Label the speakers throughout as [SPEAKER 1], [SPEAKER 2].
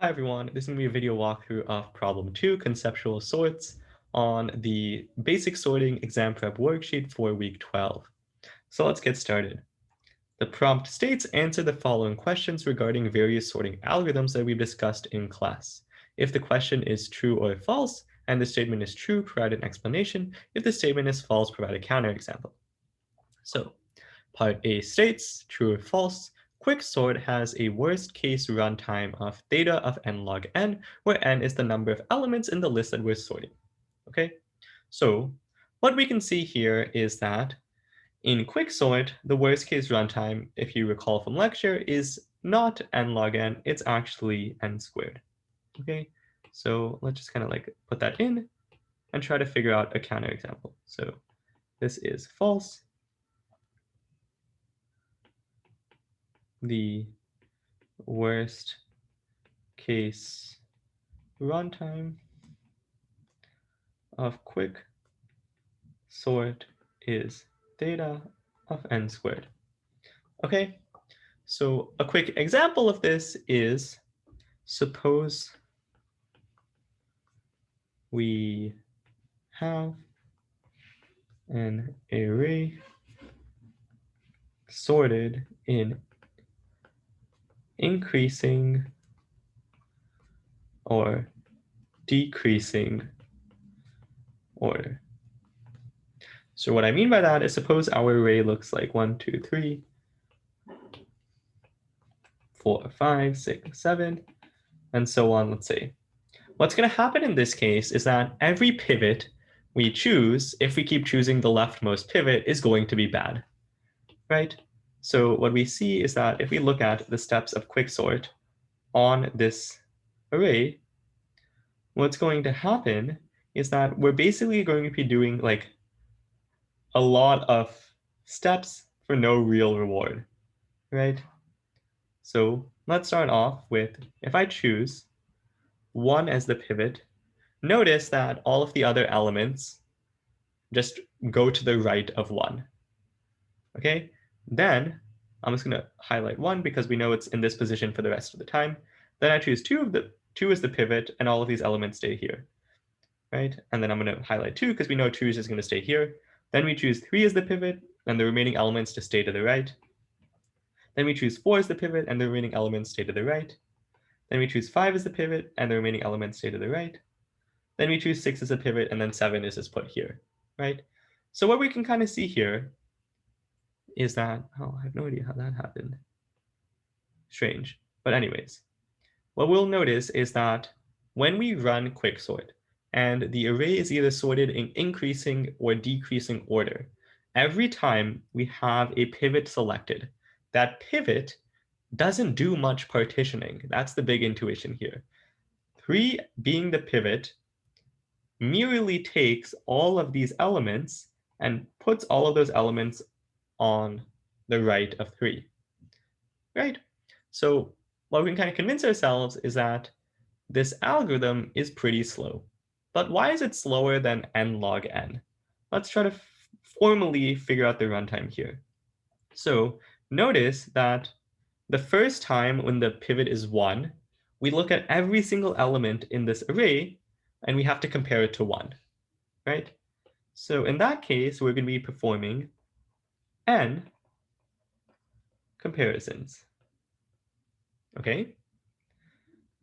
[SPEAKER 1] Hi everyone, this is going to be a video walkthrough of problem 2, conceptual sorts, on the basic sorting exam prep worksheet for week 12. So let's get started. The prompt states answer the following questions regarding various sorting algorithms that we've discussed in class. If the question is true or false, and the statement is true, provide an explanation. If the statement is false, provide a counterexample. So part A states, true or false, Quicksort has a worst case runtime of theta of nlogn, where n is the number of elements in the list that we're sorting. Okay, so what we can see here is that in Quicksort, the worst case runtime, if you recall from lecture, is not nlogn, it's actually n squared. Okay, so let's just kind of like put that in and try to figure out a counterexample. So this is false. The worst case runtime of Quicksort is theta of n squared. Okay, so a quick example of this is, suppose we have an array sorted in increasing or decreasing order. So what I mean by that is, suppose our array looks like 1, 2, 3, 4, 5, 6, 7, and so on, let's say. What's going to happen in this case is that every pivot we choose, if we keep choosing the leftmost pivot, is going to be bad, right? So what we see is that if we look at the steps of Quicksort on this array, what's going to happen is that we're basically going to be doing like a lot of steps for no real reward, right? So let's start off with, if I choose 1 as the pivot, notice that all of the other elements just go to the right of 1. Okay, then I'm just going to highlight 1 because we know it's in this position for the rest of the time. Then I choose 2 as the pivot, and all of these elements stay here, right? And then I'm going to highlight 2 because we know 2 is just going to stay here. Then we choose 3 as the pivot, and the remaining elements just stay to the right. Then we choose 4 as the pivot, and the remaining elements stay to the right. Then we choose 5 as the pivot, and the remaining elements stay to the right. Then we choose 6 as a pivot, and then 7 is just put here, right? So what we can kind of see here is that, oh, I have no idea how that happened. Strange. But anyways, what we'll notice is that when we run Quicksort, and the array is either sorted in increasing or decreasing order, every time we have a pivot selected, that pivot doesn't do much partitioning. That's the big intuition here. 3 being the pivot merely takes all of these elements and puts all of those elements on the right of 3, right? So what we can kind of convince ourselves is that this algorithm is pretty slow. But why is it slower than nlogn? Let's try to formally figure out the runtime here. So notice that the first time when the pivot is 1, we look at every single element in this array, and we have to compare it to 1, right? So in that case, we're going to be performing n comparisons. Okay?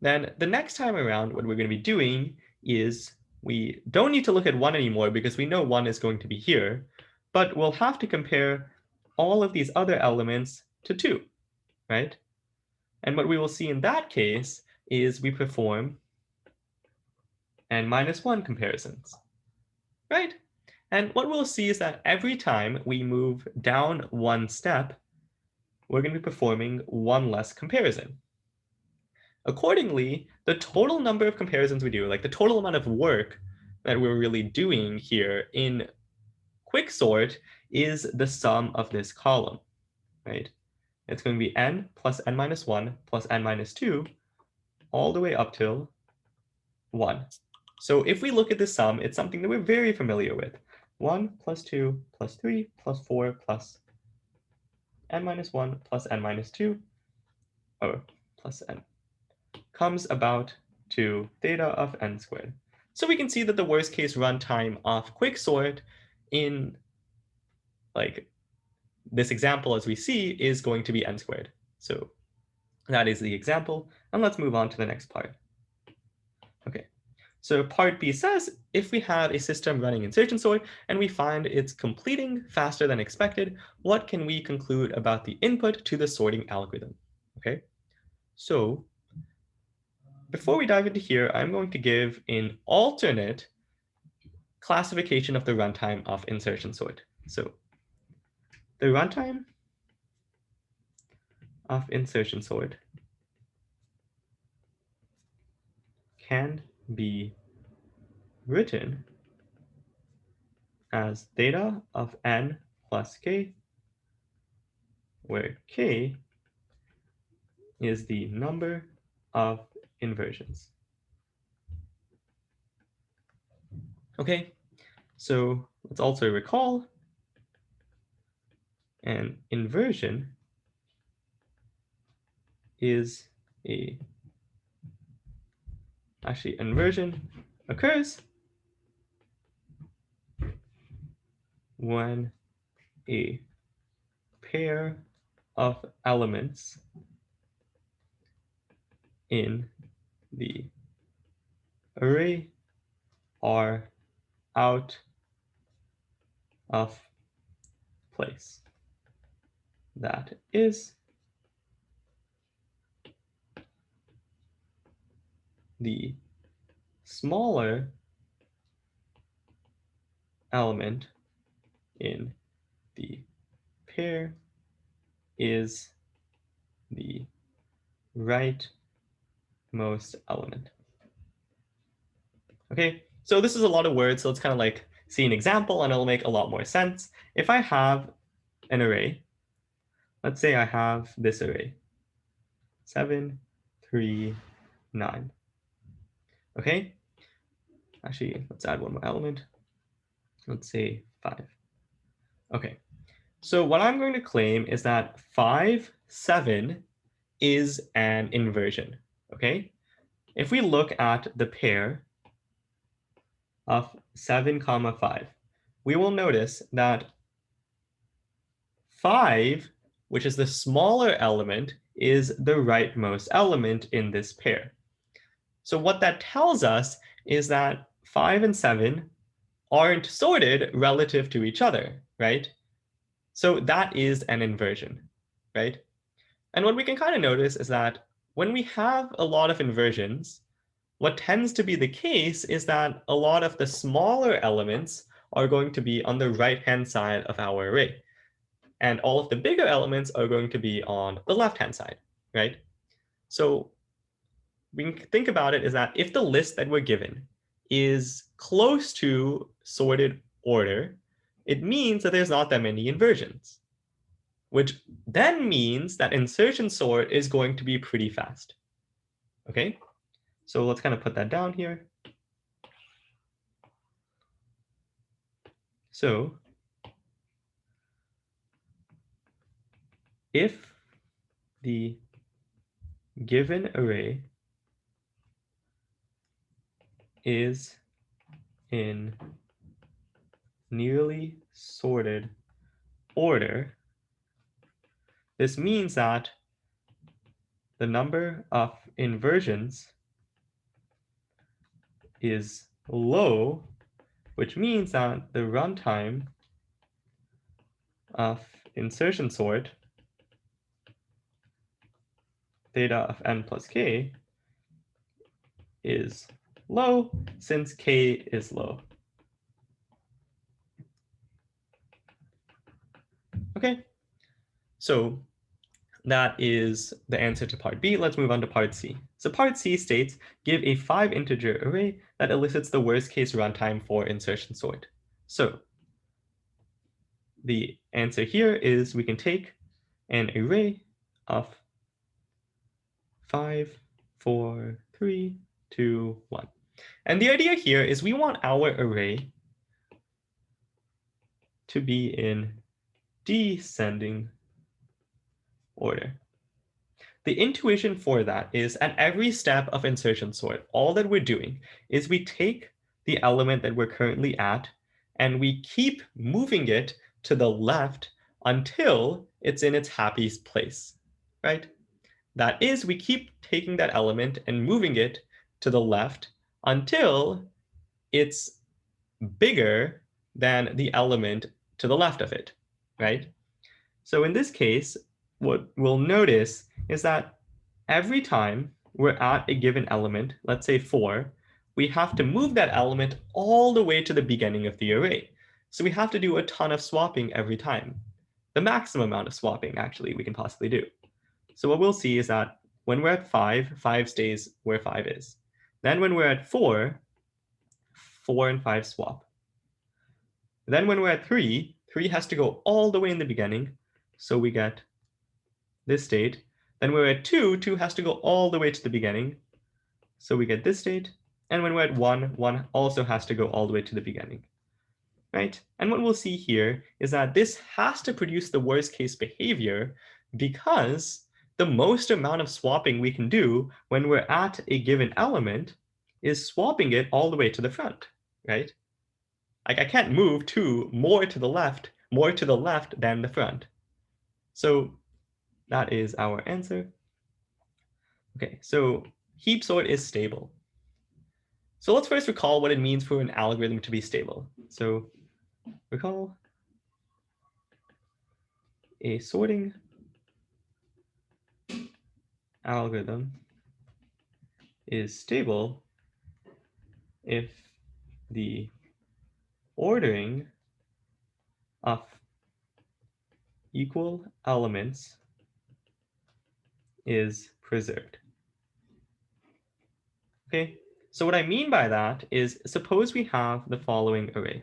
[SPEAKER 1] Then the next time around, what we're going to be doing is we don't need to look at 1 anymore because we know 1 is going to be here, but we'll have to compare all of these other elements to 2, right? And what we will see in that case is we perform n-1 comparisons, right? And what we'll see is that every time we move down 1 step, we're going to be performing 1 less comparison. Accordingly, the total number of comparisons we do, like the total amount of work that we're really doing here in Quicksort, is the sum of this column, right? It's going to be n plus n-1 plus n-2 all the way up till 1. So if we look at the sum, it's something that we're very familiar with. 1 plus 2 plus 3 plus 4 plus n-1 plus n-2, or plus n, comes about to theta of n squared. So we can see that the worst case runtime of Quicksort in like this example, as we see, is going to be n squared. So that is the example. And let's move on to the next part. Okay. So part B says, if we have a system running insertion sort and we find it's completing faster than expected, what can we conclude about the input to the sorting algorithm? Okay. So before we dive into here, I'm going to give an alternate classification of the runtime of insertion sort. So the runtime of insertion sort can be written as theta of n plus k, where k is the number of inversions. Okay, so let's also recall an inversion is inversion occurs when a pair of elements in the array are out of place. That is, the smaller element in the pair is the rightmost element. Okay, so this is a lot of words, so let's kind of like see an example and it'll make a lot more sense. If I have an array, let's say I have this array, 7, 3, 9. Okay, actually, let's add one more element. Let's say 5. Okay, so what I'm going to claim is that 5, 7 is an inversion. Okay, if we look at the pair of 7, 5, we will notice that 5, which is the smaller element, is the rightmost element in this pair. So what that tells us is that 5 and 7 aren't sorted relative to each other, right? So that is an inversion, right? And what we can kind of notice is that when we have a lot of inversions, what tends to be the case is that a lot of the smaller elements are going to be on the right-hand side of our array. And all of the bigger elements are going to be on the left-hand side, right? So we can think about it is that if the list that we're given is close to sorted order, it means that there's not that many inversions, which then means that insertion sort is going to be pretty fast. Okay, so let's kind of put that down here. So if the given array is in nearly sorted order, this means that the number of inversions is low, which means that the runtime of insertion sort, theta of n plus k, is low since k is low. Okay, so that is the answer to part B. Let's move on to part C. So part C states, give a 5-integer array that elicits the worst case runtime for insertion sort. So the answer here is we can take an array of 5, 4, 3, 2, 1. And the idea here is we want our array to be in descending order. The intuition for that is at every step of insertion sort, all that we're doing is we take the element that we're currently at and we keep moving it to the left until it's in its happiest place, right? That is, we keep taking that element and moving it to the left until it's bigger than the element to the left of it, right? So in this case, what we'll notice is that every time we're at a given element, let's say 4, we have to move that element all the way to the beginning of the array. So we have to do a ton of swapping every time. The maximum amount of swapping, actually, we can possibly do. So what we'll see is that when we're at 5, 5 stays where 5 is. Then when we're at 4, 4 and 5 swap. Then when we're at 3, 3 has to go all the way in the beginning. So we get this state. Then we're at 2, 2 has to go all the way to the beginning. So we get this state. And when we're at 1, 1 also has to go all the way to the beginning, right? And what we'll see here is that this has to produce the worst case behavior because the most amount of swapping we can do when we're at a given element is swapping it all the way to the front, right? Like I can't move 2 more to the left than the front. So that is our answer. Okay, so heap sort is stable. So let's first recall what it means for an algorithm to be stable. So recall a sorting algorithm is stable if the ordering of equal elements is preserved. Okay, so what I mean by that is suppose we have the following array.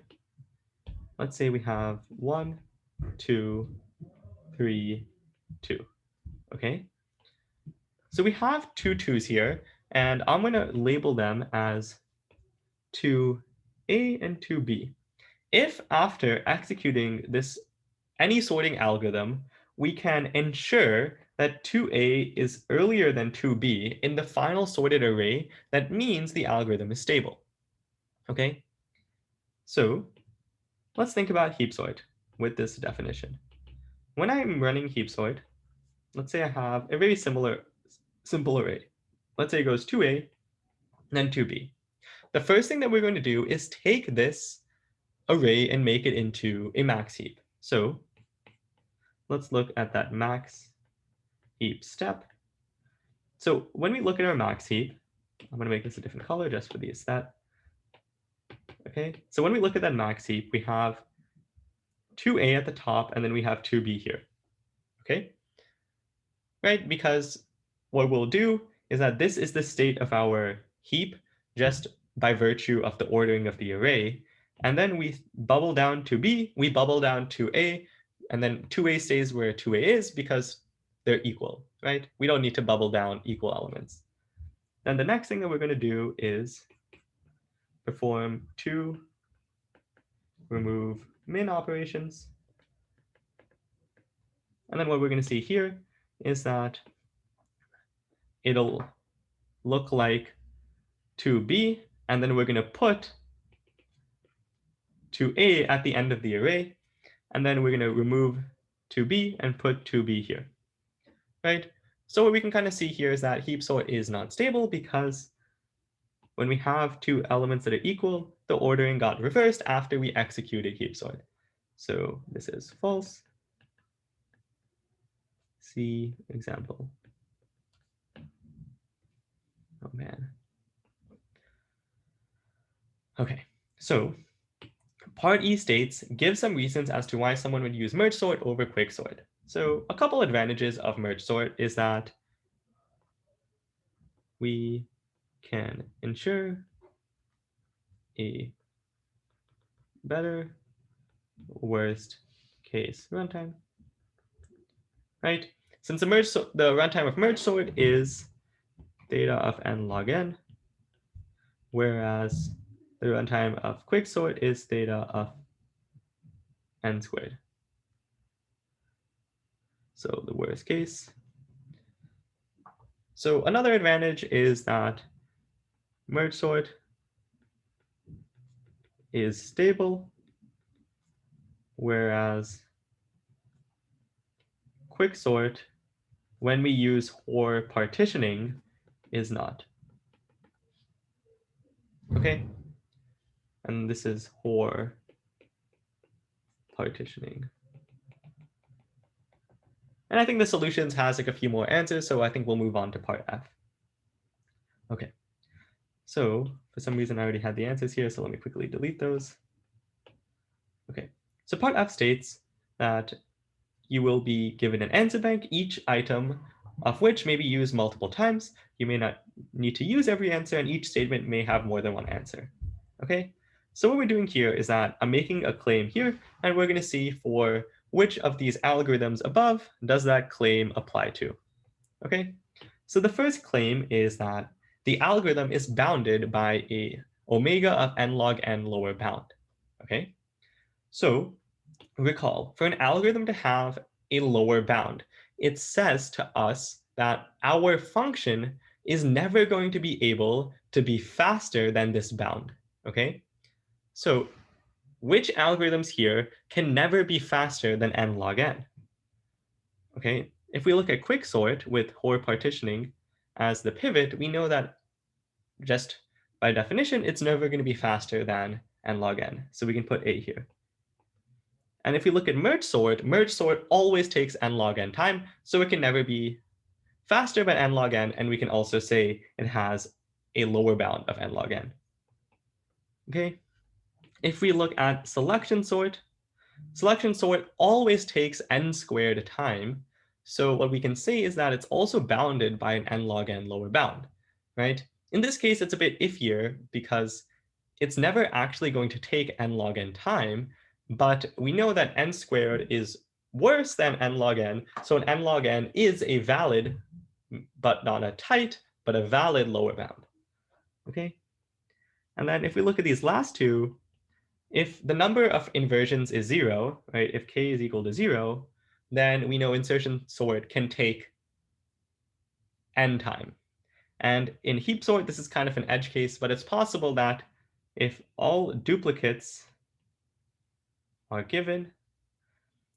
[SPEAKER 1] Let's say we have 1, 2, 3, 2. Okay, so we have two 2's here, and I'm going to label them as 2a and 2b. If after executing this any sorting algorithm, we can ensure that 2a is earlier than 2b in the final sorted array, that means the algorithm is stable. Okay, so let's think about heap sort with this definition. When I'm running heap sort, let's say I have a very simple array. Let's say it goes 2a, then 2b. The first thing that we're going to do is take this array and make it into a max heap. So let's look at that max heap step. So when we look at our max heap, I'm going to make this a different color just for the aesthetic. Okay, so when we look at that max heap, we have 2a at the top, and then we have 2b here. Okay, right? Because what we'll do is that this is the state of our heap just by virtue of the ordering of the array. And then we bubble down to b, we bubble down to a, and then 2a stays where 2a is because they're equal, right? We don't need to bubble down equal elements. Then the next thing that we're going to do is perform 2 remove min operations. And then what we're going to see here is that it'll look like 2b, and then we're going to put 2a at the end of the array, and then we're going to remove 2b and put 2b here, right? So what we can kind of see here is that heap sort is not stable because when we have 2 elements that are equal, the ordering got reversed after we executed heap sort. So this is false. See example. Oh man. Okay, so part E states, give some reasons as to why someone would use merge sort over quicksort. So a couple advantages of merge sort is that we can ensure a better worst case runtime, right? Since the runtime of merge sort is theta of nlogn, whereas the runtime of quicksort is theta of n squared. So the worst case So another advantage is that merge sort is stable, whereas quicksort, when we use or partitioning, is not. Okay, and this is or partitioning. And I think the solutions has like a few more answers, so I think we'll move on to part F. Okay, so for some reason I already had the answers here, so let me quickly delete those. Okay, so part F states that you will be given an answer bank, each item of which may be used multiple times. You may not need to use every answer, and each statement may have more than one answer. Okay, so what we're doing here is that I'm making a claim here, and we're going to see for which of these algorithms above does that claim apply to. Okay, so the first claim is that the algorithm is bounded by a omega of n log n lower bound. Okay, so recall, for an algorithm to have a lower bound, it says to us that our function is never going to be able to be faster than this bound. Okay, so which algorithms here can never be faster than n log n? Okay, if we look at quicksort with Hoare partitioning as the pivot, we know that just by definition, it's never going to be faster than n log n. So we can put a here. And if we look at merge sort always takes n log n time, so it can never be faster than n log n, and we can also say it has a lower bound of n log n. Okay, if we look at selection sort always takes n squared time, so what we can say is that it's also bounded by an n log n lower bound, right? In this case, it's a bit iffier because it's never actually going to take n log n time, but we know that n squared is worse than n log n, so an n log n is a valid, but not a tight, but a valid lower bound. Okay, and then if we look at these last two, if the number of inversions is 0, right, if k is equal to 0, then we know insertion sort can take n time. And in heap sort, this is kind of an edge case, but it's possible that if all duplicates are given,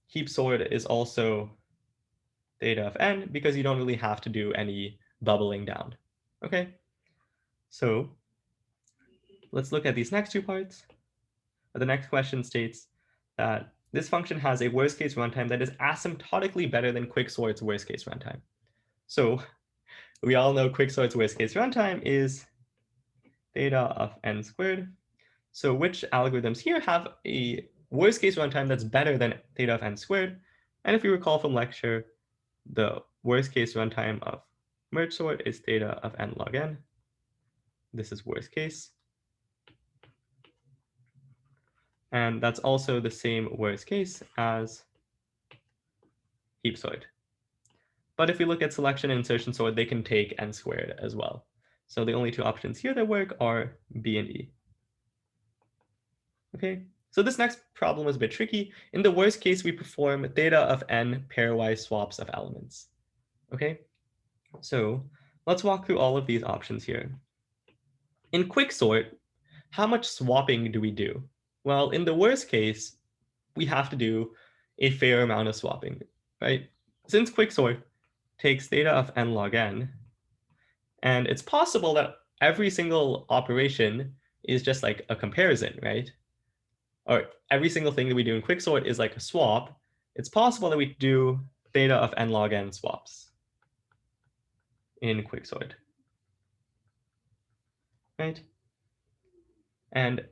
[SPEAKER 1] heap sort is also theta of n because you don't really have to do any bubbling down. Okay, so let's look at these next two parts. The next question states that this function has a worst case runtime that is asymptotically better than Quicksort's worst case runtime. So we all know Quicksort's worst case runtime is theta of n squared. So which algorithms here have a worst case runtime that's better than theta of n squared? And if you recall from lecture, the worst case runtime of merge sort is theta of n log n. This is worst case. And that's also the same worst case as heap sort. But if we look at selection and insertion sort, they can take n squared as well. So the only two options here that work are B and E. Okay, so this next problem is a bit tricky. In the worst case, we perform theta of n pairwise swaps of elements. Okay, so let's walk through all of these options here. In quicksort, how much swapping do we do? Well, in the worst case, we have to do a fair amount of swapping, right? Since quicksort takes theta of n log n, and it's possible that every single operation is just like a comparison, right? Or every single thing that we do in quicksort is like a swap. It's possible that we do theta of n log n swaps in quicksort, right? And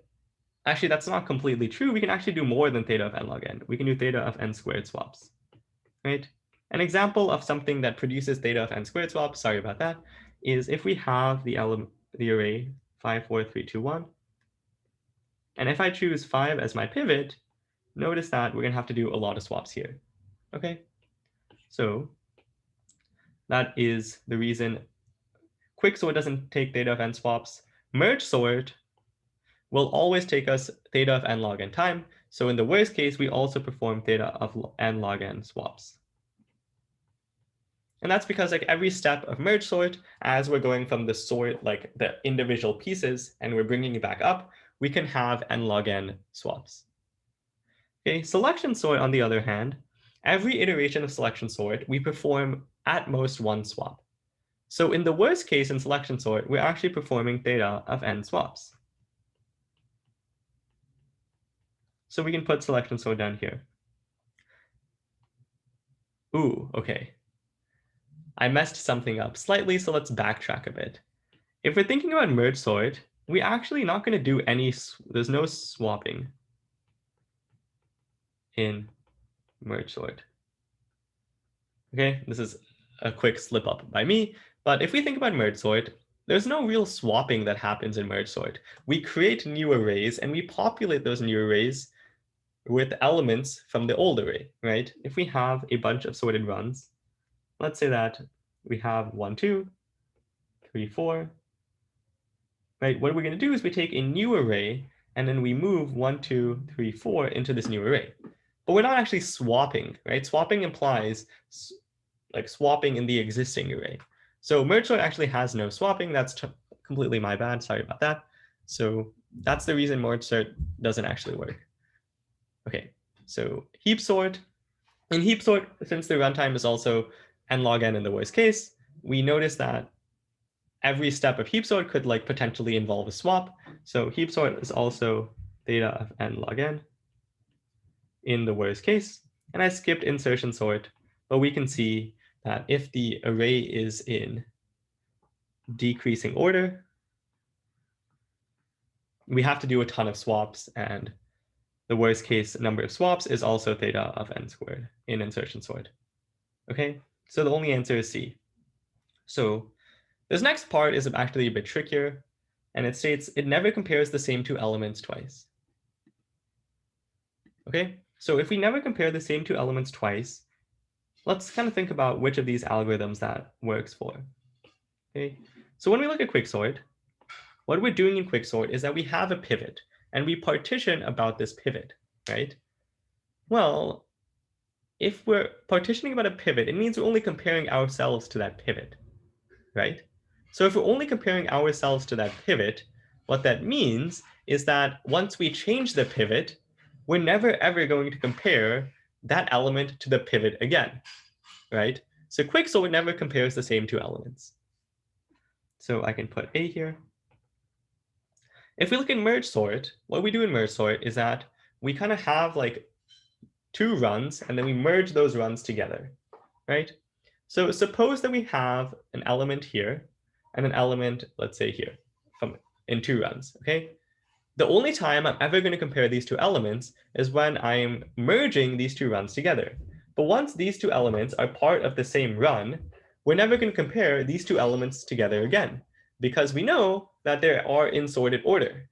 [SPEAKER 1] actually, that's not completely true. We can actually do more than theta of n log n. We can do theta of n squared swaps, right? An example of something that produces theta of n squared swaps, sorry about that, is if we have the array 5, 4, 3, 2, 1, and if I choose 5 as my pivot, notice that we're going to have to do a lot of swaps here. Okay, so that is the reason quicksort doesn't take theta of n swaps. Merge sort will always take us theta of n log n time. So in the worst case, we also perform theta of n log n swaps. And that's because like every step of merge sort, as we're going from the sort, like the individual pieces, and we're bringing it back up, we can have nlogn swaps. Okay, selection sort, on the other hand, every iteration of selection sort, we perform at most one swap. So in the worst case in selection sort, we're actually performing theta of n swaps. So we can put selection sort down here. Ooh, okay. I messed something up slightly, so let's backtrack a bit. If we're thinking about merge sort, we're actually not going to do any, there's no swapping in merge sort. Okay, this is a quick slip up by me, but if we think about merge sort, there's no real swapping that happens in merge sort. We create new arrays and we populate those new arrays with elements from the old array, right? If we have a bunch of sorted runs, let's say that we have 1, 2, 3, 4, right? What we're going to do is we take a new array and then we move 1, 2, 3, 4 into this new array. But we're not actually swapping, right? Swapping implies like swapping in the existing array. So merge sort actually has no swapping. That's completely my bad. Sorry about that. So that's the reason merge sort doesn't actually work. Okay, so heap sort. In heap sort, since the runtime is also nlogn in the worst case, we notice that every step of heap sort could like potentially involve a swap. So heap sort is also theta of nlogn in the worst case. And I skipped insertion sort, but we can see that if the array is in decreasing order, we have to do a ton of swaps, and the worst case number of swaps is also theta of n squared in insertion sort. Okay, so the only answer is C. So this next part is actually a bit trickier, and it states it never compares the same two elements twice. Okay, so if we never compare the same two elements twice, let's kind of think about which of these algorithms that works for. Okay, so when we look at Quicksort, what we're doing in Quicksort is that we have a pivot, and we partition about this pivot, right? Well, if we're partitioning about a pivot, it means we're only comparing ourselves to that pivot, right? So if we're only comparing ourselves to that pivot, what that means is that once we change the pivot, we're never ever going to compare that element to the pivot again, right? So Quicksort never compares the same two elements. So I can put A here. If we look at merge sort, what we do in merge sort is that we kind of have like two runs and then we merge those runs together, right? So suppose that we have an element here and an element, let's say here, in two runs, okay? The only time I'm ever going to compare these two elements is when I'm merging these two runs together. But once these two elements are part of the same run, we're never going to compare these two elements together again, because we know that they are in sorted order,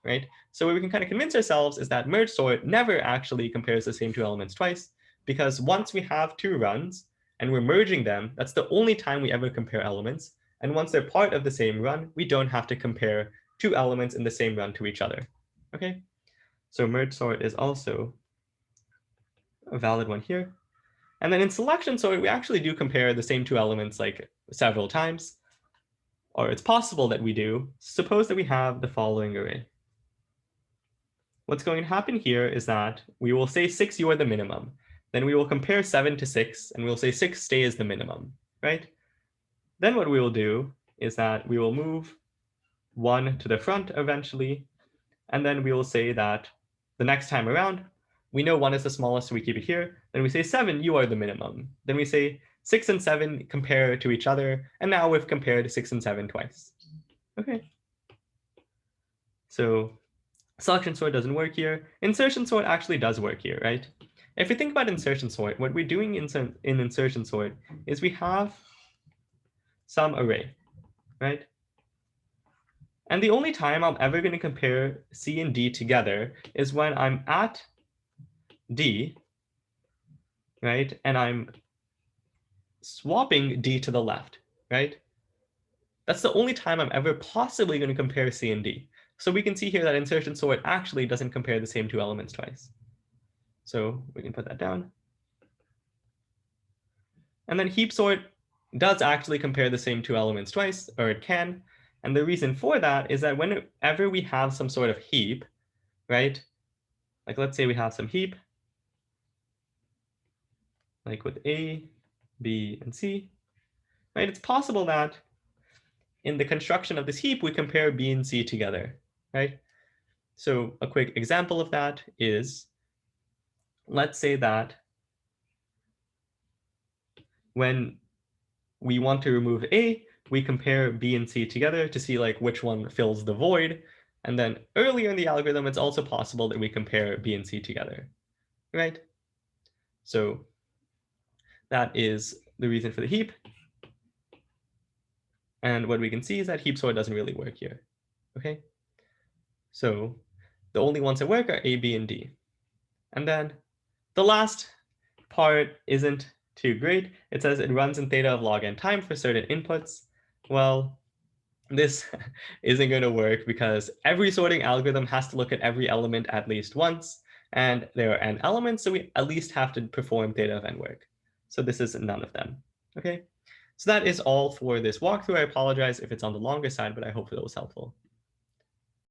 [SPEAKER 1] right? So what we can kind of convince ourselves is that merge sort never actually compares the same two elements twice, because once we have two runs and we're merging them, that's the only time we ever compare elements. And once they're part of the same run, we don't have to compare two elements in the same run to each other. Okay, so merge sort is also a valid one here. And then in selection sort, we actually do compare the same two elements like several times, or it's possible that we do. Suppose that we have the following array. What's going to happen here is that we will say 6, you are the minimum. Then we will compare 7 to 6, and we'll say 6 stays the minimum, right? Then what we will do is that we will move 1 to the front eventually, and then we will say that the next time around, we know 1 is the smallest, so we keep it here. Then we say 7, you are the minimum. Then we say 6 and 7 compare to each other, and now we've compared 6 and 7 twice. Okay. So selection sort doesn't work here. Insertion sort actually does work here, right? If we think about insertion sort, what we're doing in insertion sort is we have some array, right? And the only time I'm ever going to compare C and D together is when I'm at D, right? And I'm swapping D to the left, right? That's the only time I'm ever possibly going to compare C and D. So we can see here that insertion sort actually doesn't compare the same two elements twice. So we can put that down. And then heap sort, does actually compare the same two elements twice, or it can. And the reason for that is that whenever we have some sort of heap, right? Like let's say we have some heap, like with A, B, and C, right? It's possible that in the construction of this heap, we compare B and C together, right? So a quick example of that is, let's say that when we want to remove A, we compare B and C together to see like which one fills the void. And then earlier in the algorithm, it's also possible that we compare B and C together, right? So that is the reason for the heap. And what we can see is that heap sort doesn't really work here, okay? So the only ones that work are A, B, and D. And then the last part isn't too great. It says it runs in theta of log n time for certain inputs. Well, this isn't going to work because every sorting algorithm has to look at every element at least once, and there are n elements, so we at least have to perform theta of n work. So this is none of them, okay? So that is all for this walkthrough. I apologize if it's on the longer side, but I hope that was helpful.